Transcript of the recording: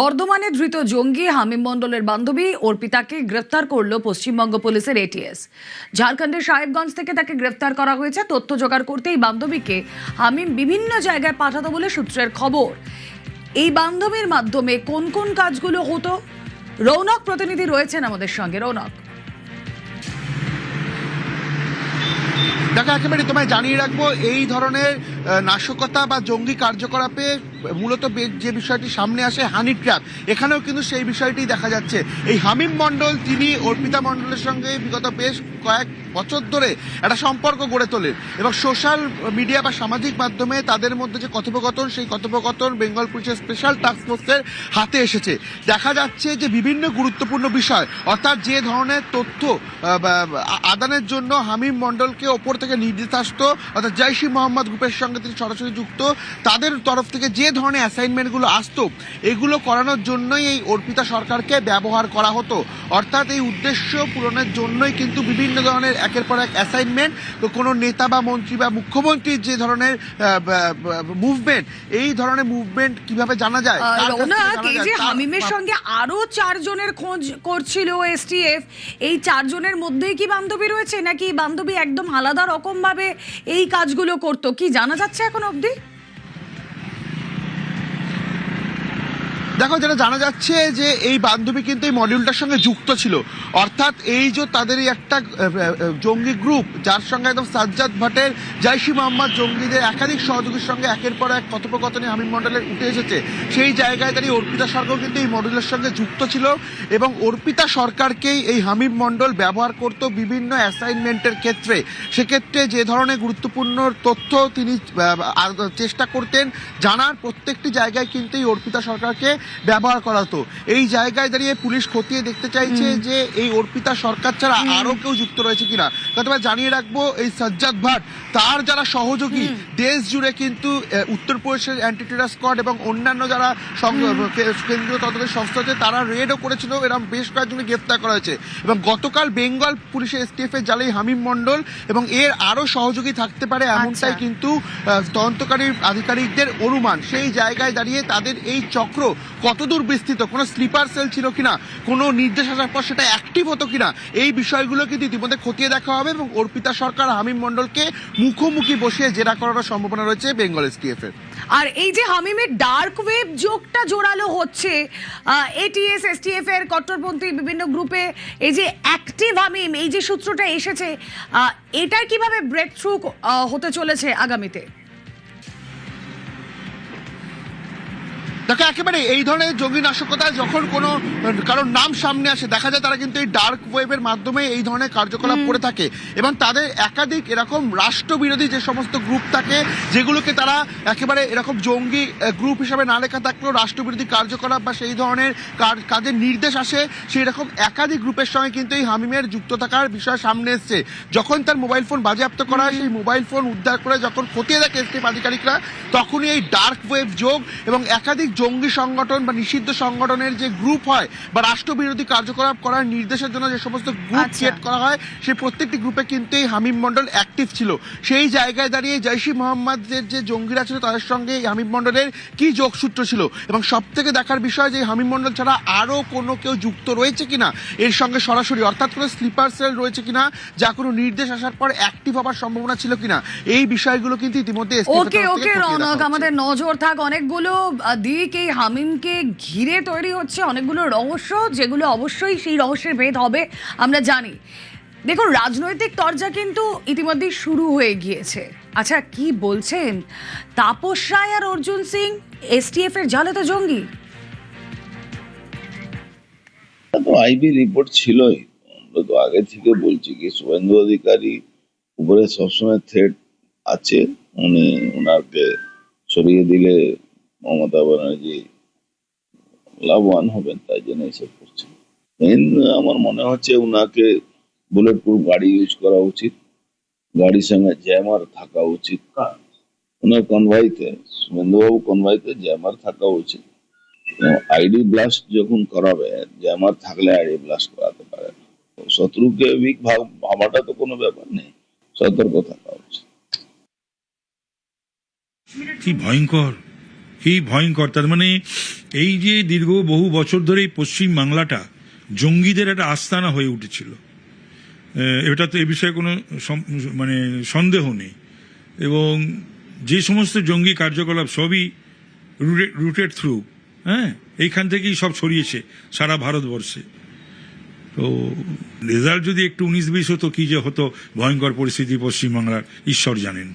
বর্ধমানে ধৃত জঙ্গি হামিম মণ্ডলের বান্ধবী অর্পিতাকে গ্রেফতার করল পশ্চিমবঙ্গ পুলিশের এটিএস। ঝাড়খণ্ডের সাহেবগঞ্জ থেকে তাকে গ্রেফতার করা হয়েছে। তথ্য জোগাড় করতে এই বান্ধবীকে হামিম বিভিন্ন জায়গায় পাঠাতো বলে সূত্রের খবর। এই বান্ধবীর মাধ্যমে কোন কোন কাজগুলো হতো, রৌনক প্রতিনিধি রয়েছেন আমাদের সঙ্গে। রৌনক, দেখো, একেবারে তোমায় জানিয়ে রাখবো, এই ধরনের নাশকতা বা জঙ্গি কার্যকলাপে মূলত যে বিষয়টি সামনে আসে হানি ট্র্যাপ, এখানেও কিন্তু সেই বিষয়টি দেখা যাচ্ছে। এই হামিম মণ্ডল তিনি অর্পিতা মণ্ডলের সঙ্গে বিগত বেশ কয়েক বছর ধরে একটা সম্পর্ক গড়ে তোলেন এবং সোশ্যাল মিডিয়া বা সামাজিক মাধ্যমে তাদের মধ্যে যে কথোপকথন, সেই কথোপকথন বেঙ্গল পুলিশের স্পেশাল টাস্ক ফোর্সের হাতে এসেছে। দেখা যাচ্ছে যে বিভিন্ন গুরুত্বপূর্ণ বিষয়, অর্থাৎ যে ধরনের তথ্য আদানের জন্য হামিম মণ্ডলকে ওপর থেকে নির্দেশ আসতো, অর্থাৎ জৈশ-ই মোহাম্মদ গ্রুপের সঙ্গে তিনি সরাসরি যুক্ত, তাদের তরফ থেকে যে ধরনের অ্যাসাইনমেন্টগুলো আসতো, এগুলো করানোর জন্যই এই অর্পিতা সরকারকে ব্যবহার করা হতো। অর্থাৎ এই উদ্দেশ্য পূরণের জন্যই কিন্তু বিভিন্ন ধরনের একের পর এক অ্যাসাইনমেন্ট, তো কোনো নেতা বা মন্ত্রী বা মুখ্যমন্ত্রীর যে ধরনের মুভমেন্ট, এই ধরনের মুভমেন্ট কিভাবে জানা যায়। এই যে হামিমের সঙ্গে আরো 4 জনের খোঁজ করছিল এসটিএফ, এই 4 জনের মধ্যেই কি বান্ধবী রয়েছে, নাকি বান্ধবী একদম আলাদা রকম ভাবে এই কাজগুলো করতো, কি জানা যাচ্ছে এখন অবধি? দেখো, যেটা জানা যাচ্ছে যে এই বান্ধবী কিন্তু এই মডিউলটার সঙ্গে যুক্ত ছিল। অর্থাৎ এই যে তাদেরই একটা জঙ্গি গ্রুপ, যার সঙ্গে একদম সাজ্জাদ ভাটের জৈশ-ই মোহাম্মদ জঙ্গিদের একাধিক সহযোগীর সঙ্গে একের পর এক কথোপকথনে হামিম মণ্ডলের উঠে এসেছে। সেই জায়গায় দাঁড়িয়ে অর্পিতা সরকার কিন্তু এই মডিউলের সঙ্গে যুক্ত ছিল এবং অর্পিতা সরকারকেই এই হামিম মণ্ডল ব্যবহার করত বিভিন্ন অ্যাসাইনমেন্টের ক্ষেত্রে। সেক্ষেত্রে যে ধরনের গুরুত্বপূর্ণ তথ্য তিনি চেষ্টা করতেন জানার, প্রত্যেকটি জায়গায় কিন্তু এই অর্পিতা সরকারকে ব্যবহার করাতো। এই জায়গায় দাঁড়িয়ে পুলিশ খতিয়ে দেখতে চাইছে যে এই অর্পিতা সরকার ছাড়া আরো কেউ যুক্ত রয়েছে কিনা। তবে জানিয়ে রাখবো, এই সাজ্জাদ ভাট তার যারা সহযোগী দেশ জুড়ে কিন্তু উত্তরপ্রদেশের অ্যান্টি টেরর স্কোয়াড এবং অন্যান্য যারা কেন্দ্রীয় তদন্তের সংস্থা আছে, তারা রেডও করেছিল, এরকম বেশ কয়েকজনকে গ্রেপ্তার করা হয়েছে। এবং গতকাল বেঙ্গল পুলিশের এসটিএফ এর জালে হামিম মণ্ডল এবং এর আরো সহযোগী থাকতে পারে, এমনটাই কিন্তু তদন্তকারী আধিকারিকদের অনুমান। সেই জায়গায় দাঁড়িয়ে তাদের এই চক্র কতদূর বিস্তৃত, কোনো স্লিপার সেল ছিল কিনা, কোনো নির্দেশ আসার পর সেটা অ্যাক্টিভ হতো কিনা, এই বিষয়গুলো কিন্তু ইতিমধ্যে খতিয়ে দেখা হবে এবং অর্পিতা সরকার হামিম মণ্ডলকে মুখোমুখি বসিয়ে জেরা করার সম্ভাবনা রয়েছে বেঙ্গল এসটিএফ এর। আর এই যে হামিমের ডার্ক ওয়েব যোগটা জোরালো হচ্ছে এটিএস এসটিএফ এর কট্টরপন্থী বিভিন্ন গ্রুপে, এই যে অ্যাক্টিভ হামিম, এই যে সূত্রটা এসেছে, এটার কিভাবে ব্রেক থ্রু হতে চলেছে আগামীতে? দেখো, একেবারে এই ধরনের জঙ্গি নাশকতায় যখন কোনো কারোর নাম সামনে আসে, দেখা যায় তারা কিন্তু এই ডার্ক ওয়েবের মাধ্যমে এই ধরনের কার্যকলাপ করে থাকে এবং তাদের একাধিক এরকম রাষ্ট্রবিরোধী যে সমস্ত গ্রুপ থাকে, যেগুলোকে তারা একেবারে এরকম জঙ্গি গ্রুপ হিসাবে না লেখা থাকলেও রাষ্ট্রবিরোধী কার্যকলাপ বা সেই ধরনের কাজের নির্দেশ আসে, সেই রকম একাধিক গ্রুপের সঙ্গে কিন্তু এই হামিমের যুক্ত থাকার বিষয় সামনে এসছে। যখন তার মোবাইল ফোন বাজেয়াপ্ত করা হয়, সেই মোবাইল ফোন উদ্ধার করে যখন খতিয়ে দেখে এসটিএফ আধিকারিকরা, তখনই এই ডার্ক ওয়েব যোগ এবং একাধিক জঙ্গি সংগঠন বা নিষিদ্ধ সংগঠনের যে গ্রুপ হয় বা রাষ্ট্রবিরোধী কার্যকলাপ করার নির্দেশের জন্য যে সমস্ত গ্রুপ ক্রিয়েট করা হয়, সেই প্রত্যেকটি গ্রুপে কিন্তু এই হামিম মণ্ডল অ্যাক্টিভ ছিল। সেই জায়গায় দাঁড়িয়ে জৈশ-ই মোহাম্মদের যে জঙ্গিরা ছিল, তাদের সঙ্গে এই হামিম মণ্ডলের কি যোগসূত্র ছিল এবং সব থেকে দেখার বিষয় যে হামিম মণ্ডল ছাড়া আরো কোনো কেউ যুক্ত রয়েছে কিনা এর সঙ্গে সরাসরি, অর্থাৎ কোনো স্লিপার সেল রয়েছে কিনা, যা কোনো নির্দেশ আসার পর অ্যাক্টিভ হবার সম্ভাবনা ছিল কিনা, এই বিষয়গুলো কিন্তু ইতিমধ্যে রৌনক, আমাদের নজর থাক। অনেকগুলো দিক এই হামিমকে ঘিরে তৈরি হচ্ছে, অনেকগুলো রহস্য, যেগুলো অবশ্যই সেই রহস্যের ভেদ হবে আমরা জানি। দেখুন, রাজনৈতিক তরজা কিন্তু ইতিমধ্যেই শুরু হয়ে গিয়েছে। আচ্ছা, কি বলছেন তাপস রায় আর অর্জুন সিং এসটিএফ এর জালে তো জঙ্গি? আইবি রিপোর্ট ছিলই, আমরা তো আগে থেকে বলছি কি শুভেন্দু অধিকারী উপরে সবসময় থ্রেট আছে, উনি ওনাকে সরিয়ে দিলে মমতা ব্যানার্জি লাভবান হবেন, তাই জন্য এসব করছে। আমার মনে হচ্ছে ওনাকে বুলেট প্রুফ গাড়ি ইউজ করা উচিত, গাড়ির সঙ্গে জ্যামার থাকা উচিত, ওনার কনভয়তে, শুভেন্দুবাবু কনভয়তে জ্যামার থাকা উচিত। আইডি ব্লাস্ট যখন করাবে, জ্যামার থাকলে আইডি ব্লাস্ট করাতে পারে। শত্রুকে উইক ভাবাটা তো কোনো ব্যাপার নেই, সতর্ক থাকা উচিত। কি ভয়ঙ্কর কি ভয়ঙ্কর! তার মানে এই যে দীর্ঘ বহু বছর ধরে এই পশ্চিম বাংলাটা জঙ্গিদের একটা আস্তানা হয়ে উঠেছিল, এটা তো এ বিষয়ে কোনো মানে সন্দেহ নেই। এবং যে সমস্ত জঙ্গি কার্যকলাপ সবই রুটেড থ্রু, হ্যাঁ, এইখান থেকেই সব ছড়িয়েছে সারা ভারতবর্ষে। তো রেজাল্ট যদি একটু 19-20 হতো, কি যে হতো ভয়ঙ্কর পরিস্থিতি পশ্চিমবাংলার, ঈশ্বর জানেন।